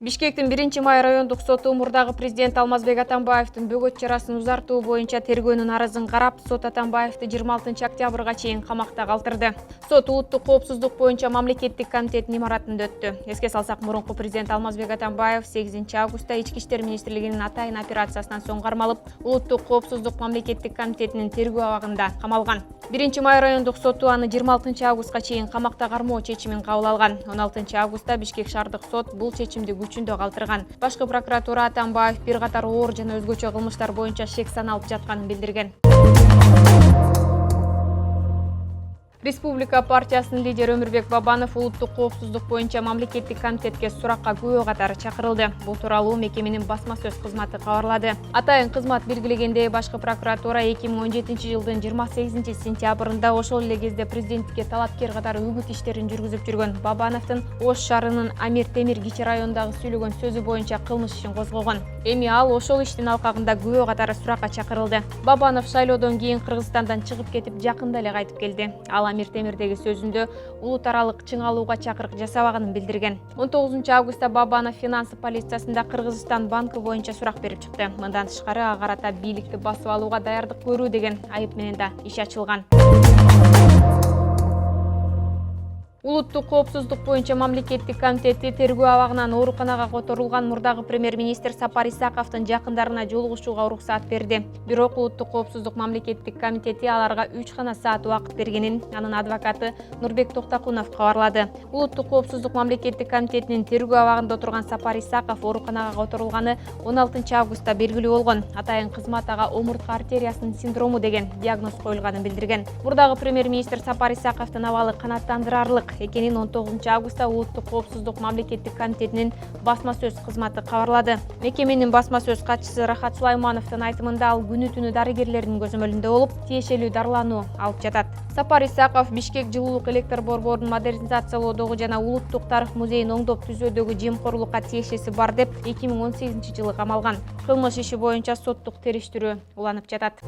Бишкектин 1-май райондук соту мурдагы президент Алмазбек Атамбаевдин бөгөт чарасын узартуу боюнча тергөөнүн арызын карап, сот Атамбаевди 26 октябрга чейин камакта калтырды. Сот улуттук коопсуздук боюнча мамлекеттик комитеттин имаратында өттү. Эске салсак, мурунку президент Алмазбек Атамбаев 8 августта Ички иштер министрлигинин атайын операциясынан соң кармалып, улуттук коопсуздук мамлекеттик комитетинин тергөө абагында камалган. 1-май райондук соту аны 26 августка чейин камакта кармоо чечимин кабыл алган. 16 августта Бишкек шаардык сот бул чечимди күчүндө калтырган. Башкы прокуратура Атамбаев бир катар оор жана өзгөчө кылмыштар боюнча шек саналып жатканын билдирген. Республика партиясынын лидери Өмүрбек Бабанов улуттук коопсуздук боюнча мамлекеттик комитетке суракка күбө катары чакырылды. Бул тууралуу мекеменин басма сөз кызматы кабарлады. Атайын кызмат белгилегендей, башкы прокуратура 2017-жылдын 28 сентябрында ошол эле кезде президентке талапкер катары үгүт иштерин жүргүзүп жүргөн Бабановдун Ош шаарынын Амир Темир кичи районундагы сүйлөгөн сөзү боюнча кылмыш ишин козгогон. Эми ал ошол иштин алкагында күбө катары суракка чакырылды. Бабанов шайлоодон кийин Кыргызстандан чыгып кетип, жакында эле кайтып келди. Ал Амир Темирдеги сөзүндө улут аралык чыңалууга чакырык жасабаганын билдирген. 19 августта Бабанов финанс полициясында Кыргызстан банкы боюнча сурак берип чыкты. Мындан тышкары ага карата бийликти басып алууга даярдык көрүү деген айып менен да иш ачылган. Улуттук коопсуздук боюнча мамлекеттик комитети тергөө абагынан ооруканага которулган мурдагы премьер-министр Сапар Исаковдун жакындарына жолугушууга уруксат берди. Бирок улуттук коопсуздук мамлекеттик комитети аларга 3 гана саат убакыт бергенин анын адвокаты Нурбек Токтокунов кабарлады. Улуттук коопсуздук мамлекеттик комитетинин тергөө абагында отурган Сапар Исаков ооруканага которулганы 16 августта белгилүү болгон. Атайын кызмат ага омуртка артериясынын синдрому деген диагноз коюлганын билдирген. Мурдагы премьер-министр Сапар Исаковдун абалы канааттандырарлык экенин 19 августта улуттук коопсуздук мамлекеттик комитетинин басма сөз кызматы кабарлады. Мекеменин басма сөз катчысы Рахат Сулаймановдун айтымында ал күнү-түнү дарыгерлердин көзөмөлүндө болуп, тиешелүү дарылануу алып жатат. Сапар Исаков Бишкек жылуулук электр борборун модернизациялоодогу жана улуттук тарых музейин оңдоп түзүүдөгү жемкорлукка тиешеси бар деп 2018 жылы камалган. Кылмыш иши боюнча соттук териштирүү уланып жатат.